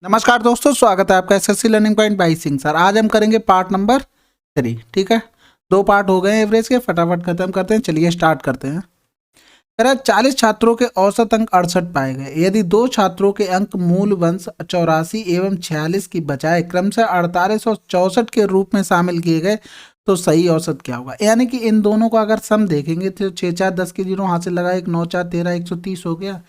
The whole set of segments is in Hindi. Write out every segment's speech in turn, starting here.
नमस्कार दोस्तों, स्वागत है आपका SSC learning point by Singh sir. आज हम करेंगे पार्ट नंबर 3। ठीक है, 2 पार्ट हो गए एवरेज के, फटाफट खत्म करते हैं। चलिए स्टार्ट करते हैं। कह रहा है 40 छात्रों के औसत अंक 68 पाए गए। यदि 2 छात्रों के अंक मूल वंश 84 एवं 46 की बजाय क्रमशः 48 और 64 के रूप में शामिल किए गए तो सही औसत क्या होगा। यानी कि इन दोनों का अगर सम देखेंगे तो 6 4 10 के जीरो हासिल लगा, 1 9 4 13 130 हो गया।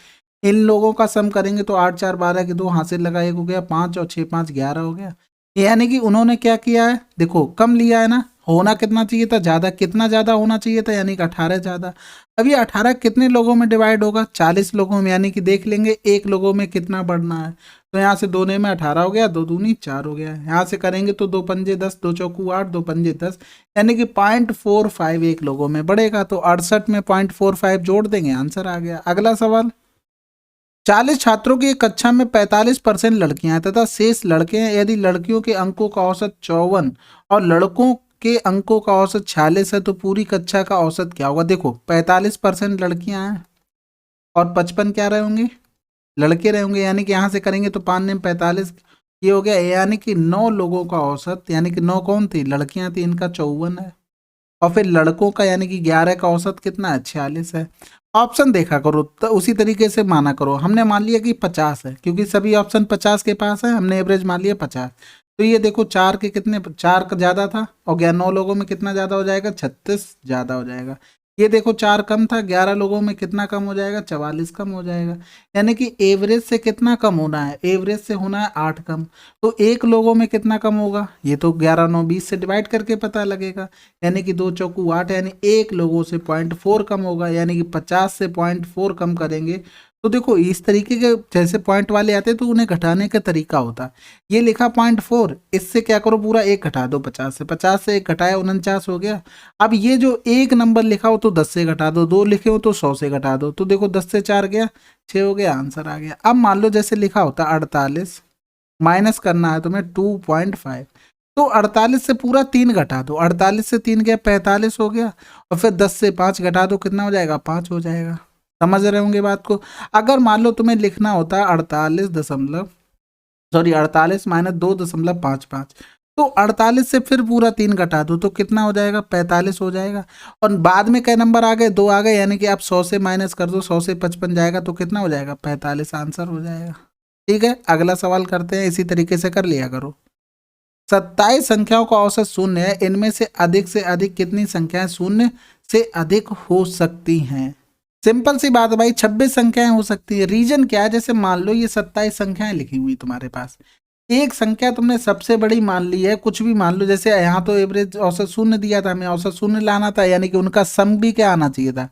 इन लोगों का सम करेंगे तो 8 4 12 के 2 हासिल लगा, 1 हो गया, 5 और 6 5 11 हो गया। यानी कि उन्होंने क्या किया है, देखो कम लिया है ना। होना कितना चाहिए था, ज़्यादा। कितना ज़्यादा होना चाहिए था, यानी कि 18 ज़्यादा। अब ये 18 कितने लोगों में डिवाइड होगा, 40 लोगों में। यानी कि देख लेंगे एक लोगों में कितना बढ़ना है। तो यहाँ से 2 ने में 18 हो गया, 2 दूनी 4 हो गया। यहाँ से करेंगे तो 2 पंजे 10, 2 चौकू 8, 2 पंजे 10, यानी कि 0.45 एक लोगों में बढ़ेगा। तो 68 में 0.45 जोड़ देंगे, आंसर आ गया। अगला सवाल, 40 छात्रों की एक कक्षा में 45% लड़कियां हैं तथा शेष लड़के हैं। यदि लड़कियों के अंकों का औसत 54 और लड़कों के अंकों का औसत 46 है तो पूरी कक्षा का औसत क्या होगा। देखो 45% लड़कियां हैं और 55 क्या रहे होंगे, लड़के रहे होंगे। यानी कि यहाँ से करेंगे तो 5 ने 45, ये हो गया। यानी कि 9 लोगों का औसत, यानी कि 9 कौन थी, लड़कियां थी, इनका 54 है। और फिर लड़कों का यानी कि 11 का औसत कितना है, 46 है। ऑप्शन देखा करो तो उसी तरीके से माना करो। हमने मान लिया कि 50 है क्योंकि सभी ऑप्शन 50 के पास है, हमने एवरेज मान लिया 50। तो ये देखो 4 के कितने, 4 का ज़्यादा था और 9 लोगों में कितना ज़्यादा हो जाएगा, 36 ज़्यादा हो जाएगा। ये देखो 4 कम था, 11 लोगों में कितना कम हो जाएगा, 44 कम हो जाएगा। यानी कि एवरेज से कितना कम होना है, एवरेज से होना है 8 कम। तो एक लोगों में कितना कम होगा, ये तो 11 9 20 से डिवाइड करके पता लगेगा। यानी कि 2 चौकू 8, यानी एक लोगों से 0.4 कम होगा। यानी कि 50 से 0.4 कम करेंगे तो देखो इस तरीके के जैसे पॉइंट वाले आते तो उन्हें घटाने का तरीका होता। ये लिखा 0.4, इससे क्या करो पूरा एक घटा दो, 50 से एक घटाया 49 हो गया। अब ये जो एक नंबर लिखा हो तो 10 से घटा दो, 2 लिखे हो तो 100 से घटा दो। तो देखो 10 से 4 गया, 6 हो गया, आंसर आ गया। अब मान लो जैसे लिखा होता 48, माइनस करना है तुम्हें 2.5, तो 48 से पूरा 3 घटा दो, 48 से 3 गया 45 हो गया। और फिर 10 से 5 घटा दो, कितना हो जाएगा, 5 हो जाएगा। समझ रहे होंगे बात को। अगर मान लो तुम्हें लिखना होता है 48 माइनस 2.55, तो 48 से फिर पूरा 3 घटा दो तो कितना हो जाएगा, 45 हो जाएगा। और बाद में कई नंबर आ गए, 2 आ गए, यानी कि आप 100 से माइनस कर दो, 100 से 55 जाएगा तो कितना हो जाएगा, 45, आंसर हो जाएगा। ठीक है, अगला सवाल करते हैं, इसी तरीके से कर लिया करो। 27 संख्याओं का औसत शून्य है, इनमें से अधिक कितनी संख्याएं शून्य से अधिक हो सकती हैं। सिंपल सी बात है भाई, 26 संख्याएं हो सकती है। रीजन क्या है, जैसे मान लो ये 27 संख्याएं लिखी हुई तुम्हारे पास, एक संख्या तुमने सबसे बड़ी मान ली है, कुछ भी मान लो। जैसे यहाँ तो एवरेज औसत शून्य दिया था, हमें औसत शून्य लाना था, यानी कि उनका सम भी क्या आना चाहिए था,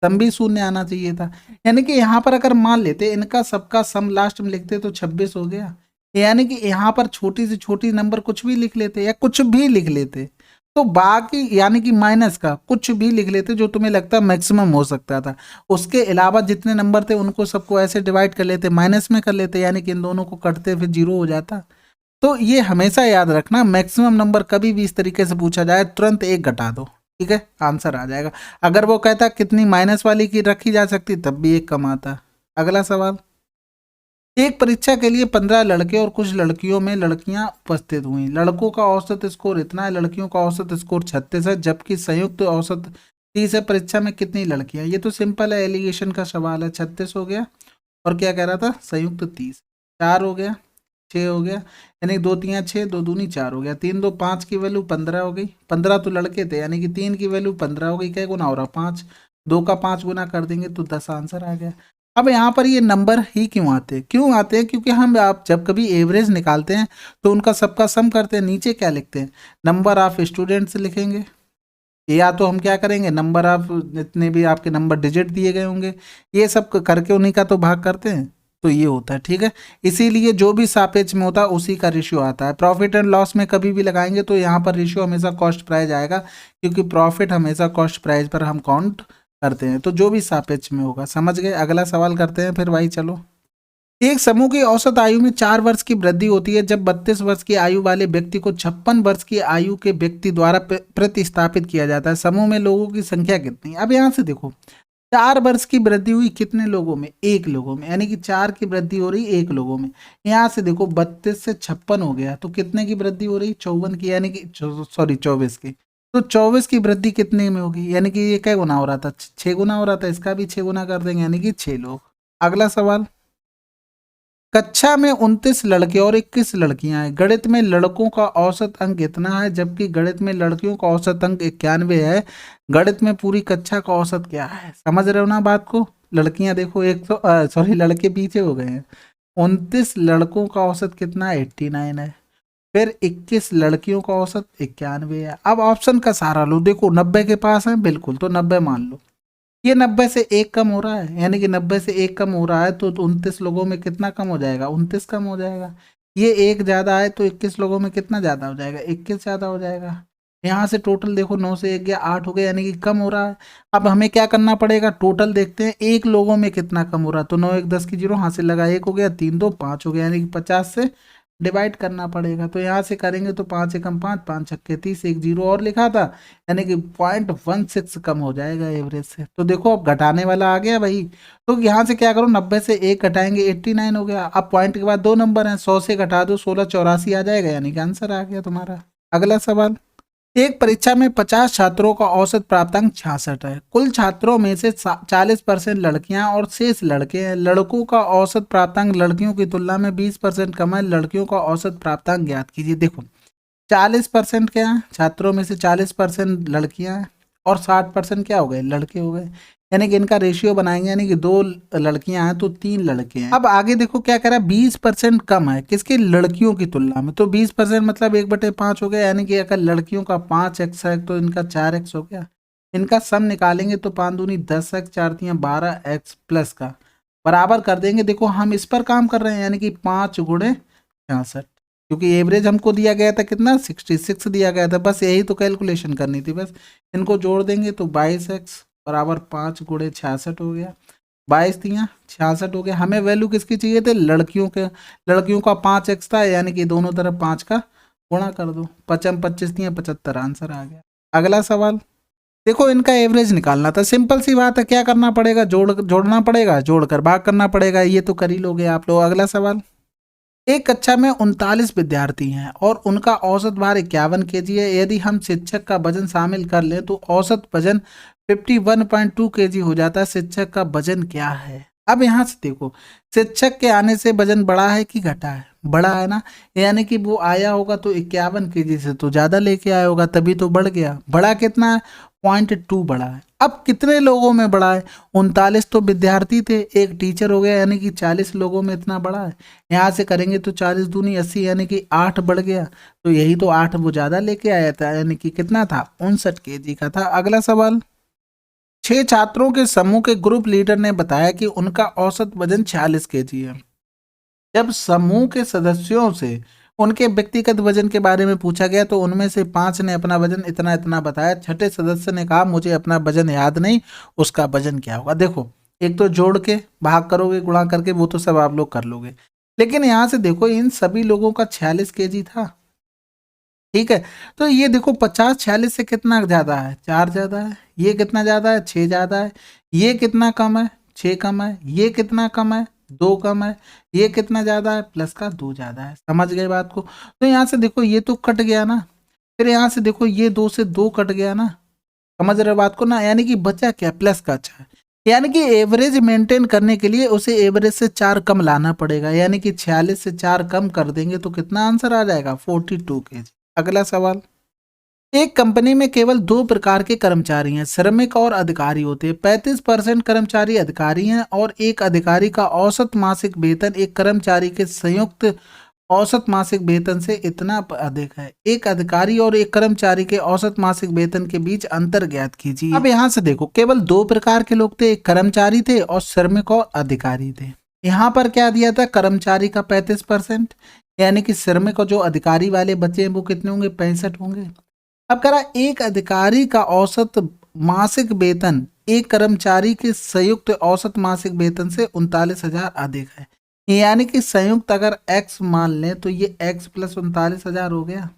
सम भी शून्य आना चाहिए था। यानी कि यहाँ पर अगर मान लेते इनका सबका सम लास्ट में लिखते तो 26 हो गया। यानी कि यहाँ पर छोटी से छोटी नंबर कुछ भी लिख लेते या कुछ भी लिख लेते, तो बाकी यानी कि माइनस का कुछ भी लिख लेते जो तुम्हें लगता मैक्सिमम हो सकता था। उसके अलावा जितने नंबर थे उनको सबको ऐसे डिवाइड कर लेते, माइनस में कर लेते, यानी कि इन दोनों को कटते फिर 0 हो जाता। तो ये हमेशा याद रखना, मैक्सिमम नंबर कभी भी इस तरीके से पूछा जाए तुरंत एक घटा दो, ठीक है, आंसर आ जाएगा। अगर वो कहता कितनी माइनस वाली की रखी जा सकती तब भी एक कम आता। अगला सवाल, एक परीक्षा के लिए 15 लड़के और कुछ लड़कियों में लड़कियां उपस्थित हुई। लड़कों का औसत स्कोर इतना है, लड़कियों का औसत स्कोर 36 है, जबकि संयुक्त औसत 30 है। परीक्षा में कितनी लड़कियां, ये तो सिंपल है, एलिगेशन का सवाल है। 36 हो गया और क्या कह रहा था, संयुक्त 30, 4 हो गया, 6 हो गया, यानी 2 3 6, 2 दूनी 4 हो गया, 3 2 5 की वैल्यू 15 हो गई। 15 तो लड़के थे, यानी कि 3 की वैल्यू 15 हो गई। क्या गुना हो रहा, 5, 2 का 5 गुना कर देंगे तो 10, आंसर आ गया। अब यहाँ पर ये नंबर ही क्यों आते हैं, क्योंकि हम आप जब कभी एवरेज निकालते हैं तो उनका सबका सम करते हैं, नीचे क्या लिखते हैं, नंबर ऑफ स्टूडेंट्स लिखेंगे, या तो हम क्या करेंगे, नंबर ऑफ जितने भी आपके नंबर डिजिट दिए गए होंगे ये सब करके उन्हीं का तो भाग करते हैं। तो ये होता है, ठीक है। इसीलिए जो भी सापेक्ष में होता है उसी का रेशियो आता है। प्रॉफिट एंड लॉस में कभी भी लगाएंगे तो यहाँ पर रेशियो हमेशा कॉस्ट प्राइस आएगा, क्योंकि प्रॉफिट हमेशा कॉस्ट प्राइस पर हम काउंट करते हैं। तो जो भी सापेक्ष में होगा, समझ गए। अगला सवाल करते हैं फिर भाई, चलो। एक समूह की औसत आयु में 4 वर्ष की वृद्धि होती है जब 32 वर्ष की आयु वाले व्यक्ति को 56 वर्ष की आयु के व्यक्ति द्वारा प्रतिस्थापित किया जाता है। समूह में लोगों की संख्या कितनी, अब यहाँ से देखो 4 वर्ष की वृद्धि हुई कितने लोगों में? 1 लोगों में, यानी कि 4 की वृद्धि हो रही 1 लोगों में। यहाँ से देखो 32 से 56 हो गया तो कितने की वृद्धि हो रही? 54 की, यानी कि सॉरी 24 की। तो 24 की वृद्धि कितने में होगी? यानी कि ये क्या गुना हो रहा था? 6 गुना हो रहा था, इसका भी 6 गुना कर देंगे, यानी कि 6 लोग। अगला सवाल, कक्षा में 29 लड़के और 21 लड़कियां हैं। गणित में लड़कों का औसत अंक कितना है जबकि गणित में लड़कियों का औसत अंक 91 है। गणित में पूरी कक्षा का औसत क्या है? समझ रहे हो ना बात को? लड़कियां देखो सॉरी लड़के पीछे हो गए हैं। 29 लड़कों का औसत कितना है? 89 है। फिर 21 लड़कियों का औसत 91 है। अब ऑप्शन का सहारा लो, देखो 90 के पास है बिल्कुल, तो 90 मान लो। ये 90 से 1 कम हो रहा है, यानी कि 90 से 1 कम हो रहा है तो 29 लोगों में कितना कम हो जाएगा? 29 कम हो जाएगा। ये 1 ज़्यादा है तो 21 लोगों में कितना ज़्यादा हो जाएगा? 21 ज़्यादा हो जाएगा। यहाँ से टोटल देखो 9 से 1 गया 8 हो गया, यानी कि कम हो रहा है। अब हमें क्या करना पड़ेगा? टोटल देखते हैं 1 लोगों में कितना कम हो रहा है। तो 9 1 10 की 0 हासिल लगा, 1 हो गया, 3 2 5 हो गया, यानी कि 50 से डिवाइड करना पड़ेगा। तो यहाँ से करेंगे तो 5 एकम 5 5 छक्के 30, एक 0 और लिखा था, यानी कि 0.16 कम हो जाएगा एवरेज से। तो देखो अब घटाने वाला आ गया भाई। तो यहाँ से क्या करो, 90 से 1 घटाएंगे 89 हो गया। अब पॉइंट के बाद 2 नंबर हैं, 100 से घटा दो 1684 आ जाएगा, यानी कि आंसर आ गया तुम्हारा। अगला सवाल, एक परीक्षा में 50 छात्रों का औसत प्राप्तांक 66 है। कुल छात्रों में से 40% लड़कियां और शेष लड़के हैं। लड़कों का औसत प्राप्तांक लड़कियों की तुलना में 20% कम है। लड़कियों का औसत प्राप्तांक ज्ञात कीजिए। देखो 40% क्या है? छात्रों में से 40% लड़कियां हैं और 60% क्या हो गए? लड़के हो गए, यानी कि इनका रेशियो बनाएंगे, यानी कि 2 लड़कियां हैं तो 3 लड़के हैं। अब आगे देखो क्या कह रहा है, 20% कम है किसकी? लड़कियों की तुलना में। तो 20% मतलब 1/5 हो गया, यानी कि अगर लड़कियों का 5x है तो इनका 4x हो गया। इनका सम निकालेंगे तो 5 दूनी 10x, 4 तियां 12x प्लस का बराबर कर देंगे। देखो हम इस पर काम कर रहे हैं, यानी कि 5 गुणे 66, क्योंकि एवरेज हमको दिया गया था कितना? 66 दिया गया था। बस यही तो कैलकुलेशन करनी थी, बस इनको जोड़ देंगे तो 22x बराबर 5 गुणे 66 हो गया। 22 तियां 66 हो गया। हमें वैल्यू किसकी चाहिए थे? लड़कियों के। लड़कियों का 5x था, यानी कि दोनों तरफ 5 का गुणा कर दो। 5 25 तियां 75, आंसर आ गया। अगला सवाल, देखो इनका एवरेज निकालना था, सिंपल सी बात है। क्या करना पड़ेगा? जोड़ना पड़ेगा, जोड़कर भाग करना पड़ेगा। ये तो कर ही लोगे आप लोग। अगला सवाल, एक कक्षा में 39 विद्यार्थी हैं और उनका औसत भार 51 केजी है। यदि हम शिक्षक का वजन शामिल कर लें तो औसत वजन 51.2 केजी हो जाता है। शिक्षक का वजन क्या है? अब यहाँ से देखो, शिक्षक के आने से वजन बढ़ा है कि घटा है? बढ़ा है ना, यानी कि वो आया होगा तो 51 केजी से तो ज्यादा लेके आया होगा, तभी तो बढ़ गया। बढ़ा कितना है? 0.2 बढ़ा है। अब कितने लोगों में बढ़ा है? 39 तो विद्यार्थी थे, एक टीचर हो गया, यानी कि 40 लोगों में इतना बढ़ा है। यहाँ से करेंगे तो 40 दूनी 80, यानी कि 8 बढ़ गया। तो यही तो 8 वो ज्यादा लेके आया था, यानी कि कितना था? 59 केजी का था। अगला सवाल, 6 छात्रों के समूह के ग्रुप लीडर ने बताया कि उनका औसत वजन 46 केजी है। जब समूह के सदस्यों से उनके व्यक्तिगत वजन के बारे में पूछा गया तो उनमें से 5 ने अपना वजन इतना इतना बताया। छठे सदस्य ने कहा मुझे अपना वजन याद नहीं, उसका वजन क्या होगा? देखो एक तो जोड़ के भाग करोगे, गुणा करके, वो तो सब आप लोग कर लोगे, लेकिन यहाँ से देखो इन सभी लोगों का 46 केजी था, ठीक है। तो ये देखो 50 46 से कितना ज्यादा है? 4 ज्यादा है। ये कितना ज्यादा है? 6 ज्यादा है। ये कितना कम है? 6 कम है। ये कितना कम है? 2 कम है। ये कितना ज्यादा है? प्लस का 2 ज्यादा है। समझ गए बात को? तो यहाँ से देखो ये तो कट गया ना, फिर यहाँ से देखो ये 2 से 2 कट गया ना। समझ रहे बात को ना, यानी कि बचा क्या? प्लस का 4, यानी कि एवरेज मेंटेन करने के लिए उसे एवरेज से 4 कम लाना पड़ेगा, यानी कि 46 से 4 कम कर देंगे तो कितना आंसर आ जाएगा? 42 केजी। अगला सवाल, एक कंपनी में केवल 2 प्रकार के कर्मचारी हैं, श्रमिक और अधिकारी होते हैं। 35% कर्मचारी अधिकारी हैं और एक अधिकारी का औसत मासिक वेतन एक कर्मचारी के संयुक्त औसत मासिक वेतन से इतना अधिक है। एक अधिकारी और एक कर्मचारी के औसत मासिक वेतन के बीच अंतर ज्ञात कीजिए। अब यहाँ से देखो केवल 2 प्रकार के लोग थे, एक कर्मचारी थे और श्रमिक और अधिकारी थे। यहाँ पर क्या दिया था? कर्मचारी का 35%, यानी कि श्रमिक और जो अधिकारी वाले बचे हैं वो कितने होंगे? 65 होंगे। अब करा एक अधिकारी का औसत मासिक वेतन एक कर्मचारी के संयुक्त औसत मासिक वेतन से 39,000 अधिक है, यानी कि संयुक्त अगर x मान लें तो ये x प्लस 39,000 हो गया,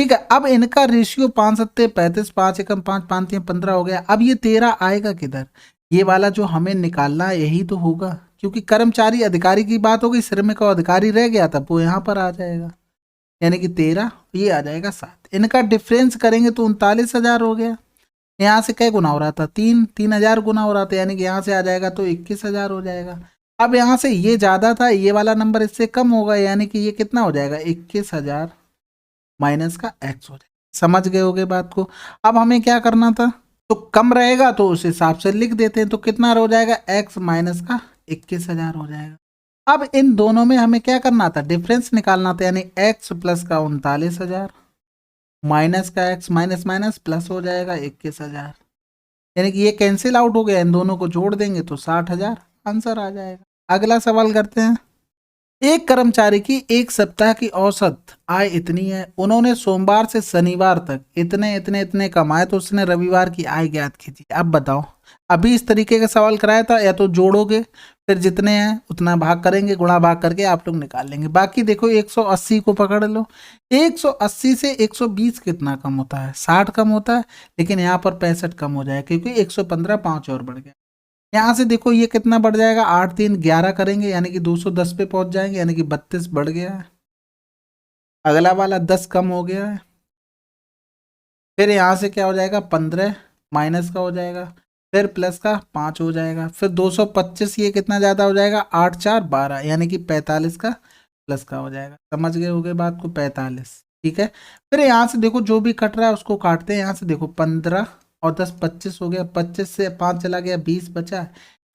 ठीक है। अब इनका रेशियो 5 सत्ते 35, 5 एकम 5, 5 3 15 हो गया। अब ये 13 आएगा किधर? ये वाला जो हमें निकालना है यही तो होगा, क्योंकि कर्मचारी अधिकारी की बात होगी, श्रमिक और अधिकारी रह गया था वो यहाँ पर आ जाएगा, यानी कि 13, ये आ जाएगा 7। इनका डिफरेंस करेंगे तो 39,000 हो गया। यहाँ से क्या गुना हो रहा था? 3,000 गुना हो रहा था, यानी कि यहाँ से आ जाएगा तो 21,000 हो जाएगा। अब यहाँ से ये ज़्यादा था, ये वाला नंबर इससे कम होगा, यानी कि ये कितना हो जाएगा? 21,000 माइनस का x हो जाएगा। समझ गए होगे बात को? अब हमें क्या करना था? तो कम रहेगा तो उस हिसाब से लिख देते हैं, तो कितना हो जाएगा? x माइनस का 21,000 हो जाएगा। अब इन दोनों में हमें क्या करना था? डिफरेंस निकालना था, यानी x प्लस का 39,000 माइनस का x माइनस माइनस प्लस हो जाएगा 21,000, यानी कि ये कैंसिल आउट हो गया, इन दोनों को जोड़ देंगे तो 60,000 आंसर आ जाएगा। अगला सवाल करते हैं। एक कर्मचारी की एक सप्ताह की औसत आय इतनी है, उन्होंने सोमवार से शनिवार तक इतने इतने इतने कमाए, तो उसने रविवार की आय ज्ञात कीजिए। अब बताओ, अभी इस तरीके का सवाल कराया था, या तो जोड़ोगे फिर जितने हैं उतना भाग करेंगे, गुणा भाग करके आप लोग निकाल लेंगे। बाकी देखो 180 को पकड़ लो, 180 से 120 कितना कम होता है? 60 कम होता है, लेकिन यहाँ पर 65 कम हो जाएगा, क्योंकि 115 5 और बढ़ गया। यहाँ से देखो ये कितना बढ़ जाएगा? 8 3 11 करेंगे, यानी कि 210 पे पहुंच जाएंगे, यानी कि 32 बढ़ गया है। अगला वाला 10 कम हो गया है। फिर यहाँ से क्या हो जाएगा? 15 माइनस का हो जाएगा, फिर प्लस का 5 हो जाएगा, फिर 225, ये कितना ज़्यादा हो जाएगा? 8 4 12, यानी कि 45 का प्लस का हो जाएगा। समझ गए होगे बात को? 45, ठीक है। फिर यहाँ से देखो जो भी कट रहा है उसको काटते हैं। यहाँ से देखो 15 और 10 25 हो गया, 25 से 5 चला गया, 20 बचा,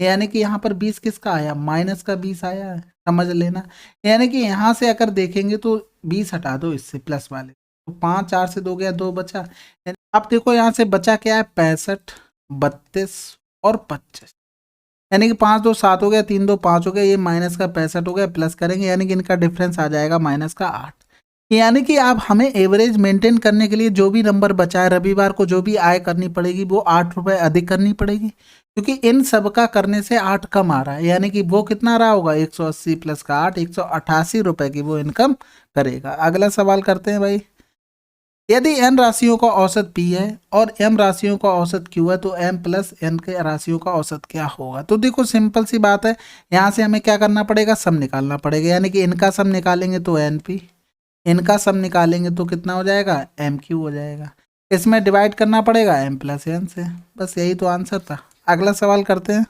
यानी कि यहाँ पर 20 किसका आया? माइनस का 20 आया है, समझ लेना। यानी कि यहाँ से अगर देखेंगे तो 20 हटा दो इससे प्लस वाले, तो 5 4 से 2 गया, 2 बचा। अब देखो यहाँ से बचा क्या है? 65 32 और 25, यानी कि 5 2 7 हो गया, 3 2 5 हो गया, ये माइनस का 65 हो गया, प्लस करेंगे, यानी कि इनका डिफरेंस आ जाएगा माइनस का 8। यानी कि अब हमें एवरेज मेंटेन करने के लिए जो भी नंबर बचा है, रविवार को जो भी आय करनी पड़ेगी वो 8 रुपये अधिक करनी पड़ेगी, क्योंकि इन सब का करने से 8 कम आ रहा है, यानी कि वो कितना रहा होगा? 180 प्लस का 8, 188 रुपये की वो इनकम करेगा। अगला सवाल करते हैं भाई। यदि n राशियों का औसत p है और m राशियों का औसत q है, तो m प्लस n के राशियों का औसत क्या होगा? तो देखो सिंपल सी बात है, यहाँ से हमें क्या करना पड़ेगा? सम निकालना पड़ेगा, यानी कि इनका सम निकालेंगे तो np, इनका सम निकालेंगे तो कितना हो जाएगा? mq हो जाएगा। इसमें डिवाइड करना पड़ेगा m प्लस n से, बस यही तो आंसर था। अगला सवाल करते हैं।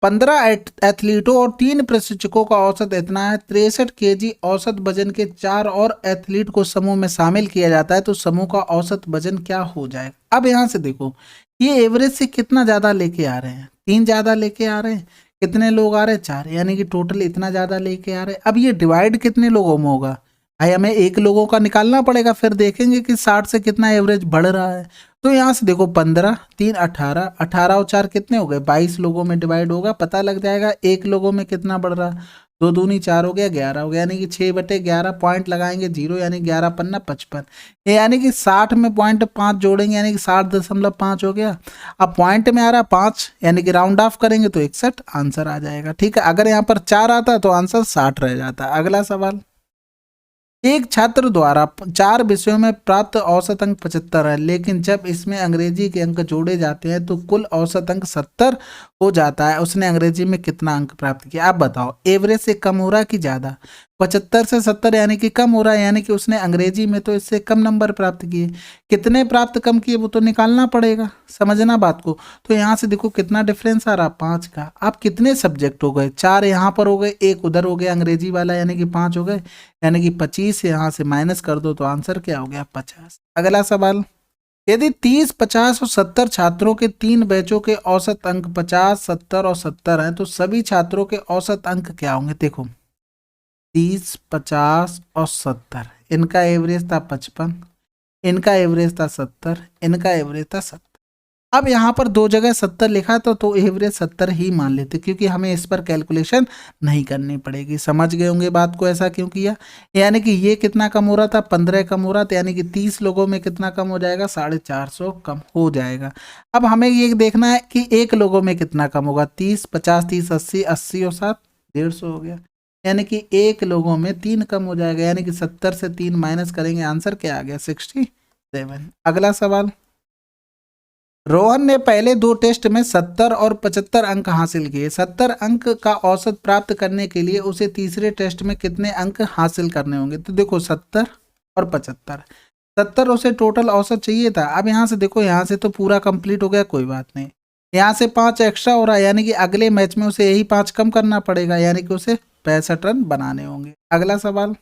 15 एथलीटों और 3 प्रशिक्षकों का औसत इतना है, 63 केजी औसत वजन के 4 और एथलीट को समूह में शामिल किया जाता है, तो समूह का औसत वजन क्या हो जाएगा? अब यहाँ से देखो ये एवरेज से कितना ज़्यादा लेके आ रहे हैं? 3 ज़्यादा लेके आ रहे हैं। कितने लोग आ रहे हैं? 4, यानी कि टोटल इतना ज़्यादा लेके आ रहे हैं। अब ये डिवाइड कितने लोगों में होगा? भाई हमें एक लोगों का निकालना पड़ेगा, फिर देखेंगे कि 60 से कितना एवरेज बढ़ रहा है। तो यहाँ से देखो 15 3 18, 18 और 4 कितने हो गए? 22 लोगों में डिवाइड होगा, पता लग जाएगा एक लोगों में कितना बढ़ रहा। 2 दूनी 4 हो गया, 11 हो गया, यानी कि 6/11 पॉइंट लगाएंगे 0, यानी 11 पन्ना 55, यानी कि 60 में पॉइंट 5 जोड़ेंगे, यानी कि 60.5 हो गया। अब पॉइंट में आ रहा 5, यानी कि राउंड ऑफ करेंगे तो 61 आंसर आ जाएगा। ठीक है, अगर यहाँ पर 4 आता तो आंसर 60 रह जाता। अगला सवाल। एक छात्र द्वारा 4 विषयों में प्राप्त औसत अंक 75 है, लेकिन जब इसमें अंग्रेजी के अंक जोड़े जाते हैं तो कुल औसत अंक 70 हो जाता है। उसने अंग्रेजी में कितना अंक प्राप्त किया? आप बताओ, एवरेज से कम हो रहा है कि ज़्यादा? 75 से 70 यानी कि कम हो रहा है, यानी कि उसने अंग्रेजी में तो इससे कम नंबर प्राप्त किए। कितने प्राप्त कम किए वो तो निकालना पड़ेगा, समझना बात को। तो यहाँ से देखो कितना डिफरेंस आ रहा? 5 का। आप कितने सब्जेक्ट हो गए? 4 यहाँ पर हो गए, 1 उधर हो गया अंग्रेजी वाला, यानी कि 5 हो गए, यानी कि 25 यहाँ से माइनस कर दो तो आंसर क्या हो गया? 50। अगला सवाल। यदि 30 50 और 70 छात्रों के 3 बैचों के औसत अंक 50 70 और 70 हैं, तो सभी छात्रों के औसत अंक क्या होंगे? देखो 30 50 और 70, इनका एवरेज था 55, इनका एवरेज था 70, इनका एवरेज था 70। अब यहाँ पर 2 जगह 70 लिखा तो एवरेज 70 ही मान लेते, क्योंकि हमें इस पर कैलकुलेशन नहीं करनी पड़ेगी। समझ गए होंगे बात को? ऐसा क्यों किया? यानी कि ये कितना कम हो रहा था? 15 कम हो रहा था, यानी कि 30 लोगों में कितना कम हो जाएगा? 450 कम हो जाएगा। अब हमें ये देखना है कि 1 लोगों में कितना कम होगा? 30 50 30 80 80 और 7 150 हो गया। यानी कि एक लोगों में 3 कम हो जाएगा, यानी कि 70 से 3 माइनस करेंगे, आंसर क्या आ गया 67। अगला सवाल, रोहन ने पहले 2 टेस्ट में 70 और 75 अंक हासिल किए। 70 अंक का औसत प्राप्त करने के लिए उसे तीसरे टेस्ट में कितने अंक हासिल करने होंगे? तो देखो 70 और 75, 70 उसे टोटल औसत चाहिए था। अब यहाँ से देखो, यहाँ से तो पूरा कंप्लीट हो गया, कोई बात नहीं, यहाँ से 5 एक्स्ट्रा हो रहा है, यानी कि अगले मैच में उसे यही 5 कम करना पड़ेगा, यानी कि उसे 65 रन बनाने होंगे। अगला सवाल,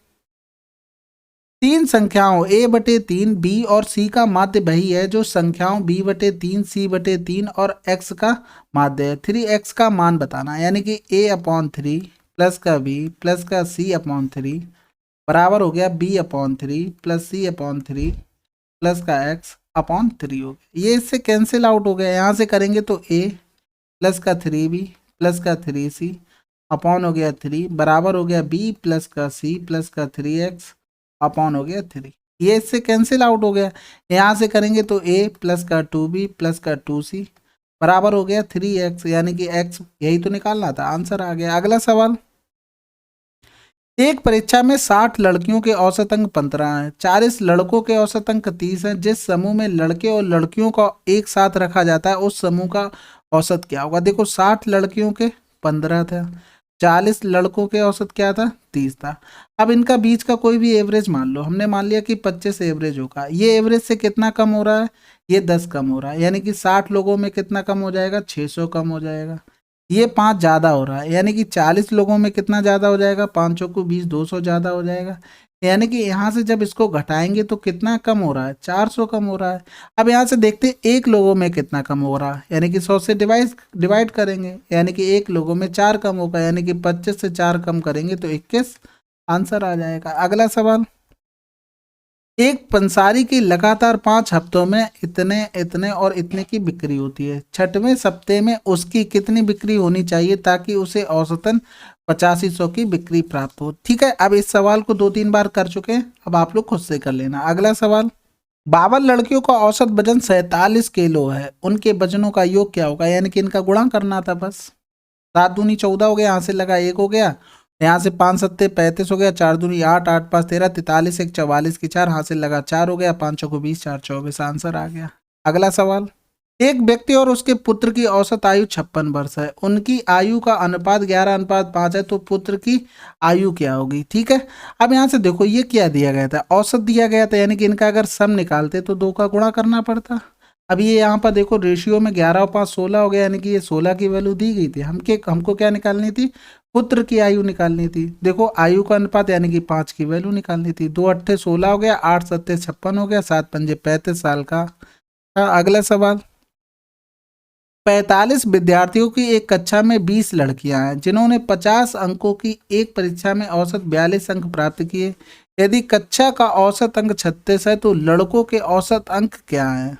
3 संख्याओं a/3 b और c का माध्य वही है जो संख्याओं b/3 c/3 और x का माध्य है। 3x का मान बताना, यानी कि a/3 प्लस का b प्लस का c/3 बराबर हो गया b/3 प्लस c/3 प्लस का x/3 हो गया। ये इससे कैंसिल आउट हो गया, यहाँ से करेंगे तो a प्लस का 3b प्लस का 3c अपॉन हो गया 3 बराबर हो गया b प्लस का c प्लस का 3x अपॉन हो गया 3। ये इससे कैंसिल आउट हो गया, यहाँ से करेंगे तो a प्लस का 2b प्लस का 2c बराबर हो गया 3x, यानी कि x यही तो निकालना था, आंसर आ गया। अगला सवाल, एक परीक्षा में 60 लड़कियों के औसत अंक 15 हैं, 40 लड़कों के औसत अंक 30 हैं। जिस समूह में लड़के और लड़कियों को एक साथ रखा जाता है उस समूह का औसत क्या होगा? देखो 60 लड़कियों के 15 था, 40 लड़कों के औसत क्या था? 30 था। अब इनका बीच का कोई भी एवरेज मान लो, हमने मान लिया कि 25 एवरेज होगा। ये एवरेज से कितना कम हो रहा है? ये 10 कम हो रहा है, यानी कि 60 लोगों में कितना कम हो जाएगा? 600 कम हो जाएगा। ये 5 ज़्यादा हो रहा है, यानी कि 40 लोगों में कितना ज़्यादा हो जाएगा? 5 को 20, 200 ज़्यादा हो जाएगा, यानी कि यहाँ से जब इसको घटाएंगे तो कितना कम हो रहा है? 400 कम हो रहा है। अब यहाँ से देखते हैं एक लोगों में कितना कम हो रहा है, यानी कि 100 से डिवाइड करेंगे, यानी कि एक लोगों में 4 कम होगा, यानी कि 25 से 4 कम करेंगे तो 21 आंसर आ जाएगा। अगला सवाल, एक पंसारी की लगातार 5 हफ्तों में इतने इतने और इतने की बिक्री होती है। 6वें सप्ताह में उसकी कितनी बिक्री होनी चाहिए ताकि उसे औसतन 8500 की बिक्री प्राप्त हो? ठीक है, अब इस सवाल को 2-3 बार कर चुके हैं, अब आप लोग खुद से कर लेना। अगला सवाल, 52 लड़कियों का औसत वजन 47 किलो है, उनके वजनों का योग क्या होगा? यानी कि इनका गुणा करना था बस। 7 दूनी 14 हो गया, यहाँ से लगा 1 हो गया, यहाँ से 5 सत्ते 35 हो गया, 4 दूनी 8, 8 5 13, 43 1 44 की 4, हाथ से लगा 4 हो गया, 5 चौको 20, 4 24 आंसर आ गया। अगला सवाल, एक व्यक्ति और उसके पुत्र की औसत आयु 56 वर्ष है, उनकी आयु का अनुपात 11:5 है, तो पुत्र की आयु क्या होगी? ठीक है, अब यहाँ से देखो ये क्या दिया गया था? औसत दिया गया था, यानी कि इनका अगर सम निकालते तो 2 का गुणा करना पड़ता। अब ये यहाँ पर देखो रेशियो में 11 और 5 16 हो गया, यानी कि ये 16 की वैल्यू दी गई थी। हमको क्या निकालनी थी? पुत्र की आयु निकालनी थी। देखो आयु का अनुपात यानी कि 5 की वैल्यू निकालनी थी। 2 अट्ठे 16 हो गया, 8 सत्ते 56 हो गया, 7 पंजे 35 साल का। अगला सवाल, 45 विद्यार्थियों की एक कक्षा में 20 लड़कियां हैं जिन्होंने 50 अंकों की एक परीक्षा में औसत 42 अंक प्राप्त किए। यदि कक्षा का औसत अंक 36 है तो लड़कों के औसत अंक क्या है?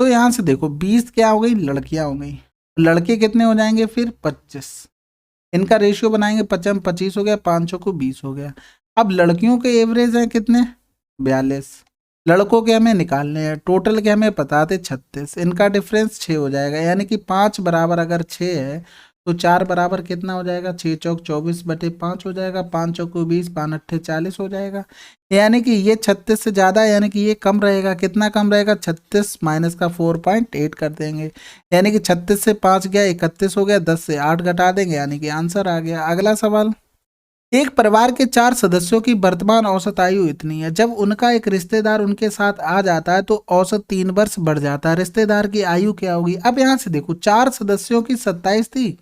तो यहाँ से देखो 20 क्या हो गई? लड़कियां हो गई, लड़के कितने हो जाएंगे फिर? 25। इनका रेशियो बनाएंगे, 55 25 हो गया, 5 को 20 हो गया। अब लड़कियों के एवरेज हैं कितने? 42, लड़कों के हमें निकालने हैं, टोटल के हमें पता थे 36, इनका डिफरेंस 6 हो जाएगा, यानी कि 5 बराबर अगर 6 है तो 4 बराबर कितना हो जाएगा? 6 चौक 24/5 हो जाएगा, 5 चौको 20, 5 अट्ठे 40 हो जाएगा, यानी कि ये 36 से ज़्यादा है, यानी कि ये कम रहेगा। कितना कम रहेगा? 36 माइनस का 4.8 कर देंगे, यानी कि 36 से 5 गया 31 हो गया, 10 से 8 घटा देंगे, यानी कि आंसर आ गया। अगला सवाल, एक परिवार के 4 सदस्यों की वर्तमान औसत आयु इतनी है, जब उनका एक रिश्तेदार उनके साथ आ जाता है तो औसत 3 वर्ष बढ़ जाता है, रिश्तेदार की आयु क्या होगी? अब यहाँ से देखो 4 सदस्यों की 27 थी,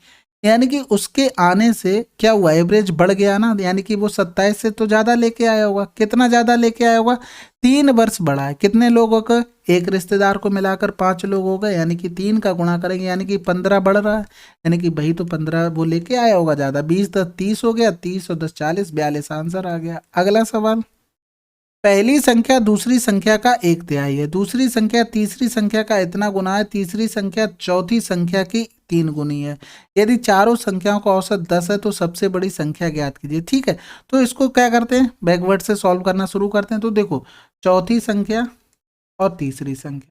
यानी कि उसके आने से क्या हुआ? एवरेज बढ़ गया ना, यानी कि वो 27 से तो ज्यादा लेके आया होगा। कितना ज्यादा लेके आया होगा? 3 वर्ष बढ़ा है। कितने लोगों का? एक रिश्तेदार को मिलाकर 5 लोग हो गए, यानी कि 3 का गुणा करेंगे, यानी कि 15 बढ़ रहा है, यानी कि भाई तो 15 वो लेके आया होगा ज्यादा। 20 10 30 हो गया, 30 और 10 40, 42 आंसर आ गया। अगला सवाल, पहली संख्या दूसरी संख्या का 1/3 है, दूसरी संख्या तीसरी संख्या का इतना गुना है, तीसरी संख्या चौथी संख्या की 3 गुनी है। यदि चारों संख्याओं का औसत 10 है तो सबसे बड़ी संख्या ज्ञात कीजिए। ठीक है, तो इसको क्या करते हैं? बैकवर्ड से सॉल्व करना शुरू करते हैं। तो देखो चौथी संख्या और तीसरी संख्या,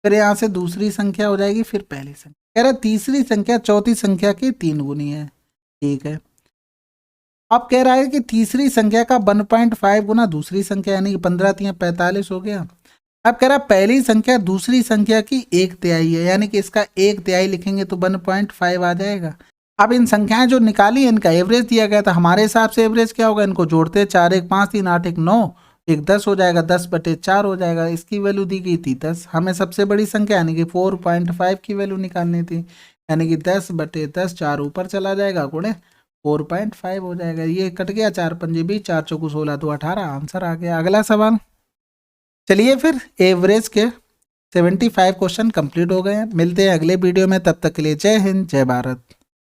फिर यहाँ से दूसरी संख्या हो जाएगी, फिर पहली संख्या। कह रहा तीसरी संख्या चौथी संख्या की 3 गुनी है। ठीक है, अब कह रहा है कि तीसरी संख्या का 1.5 गुना दूसरी संख्या, यानी कि 15 तिया 45 हो गया। अब कह रहा है पहली संख्या दूसरी संख्या की 1/3 है, यानी कि इसका 1/3 लिखेंगे तो 1.5 आ जाएगा। अब इन संख्याएं जो निकाली इनका एवरेज दिया गया था, हमारे हिसाब से एवरेज क्या होगा, इनको जोड़ते 4 1 5 3 8 1 9 1 10 हो जाएगा, 10/4 हो जाएगा। इसकी वैल्यू दी गई थी 10। हमें सबसे बड़ी संख्या यानी कि 4.5 की वैल्यू निकालनी थी, यानी कि 10/10 4 ऊपर चला जाएगा, गुणे 4.5 हो जाएगा। ये कट गया, 4 पंजे 20, 4 चौको 16 तो 18, आंसर आ गया। अगला सवाल, चलिए फिर एवरेज के 75 क्वेश्चन कंप्लीट हो गए हैं। मिलते हैं अगले वीडियो में, तब तक के लिए जय हिंद जय भारत।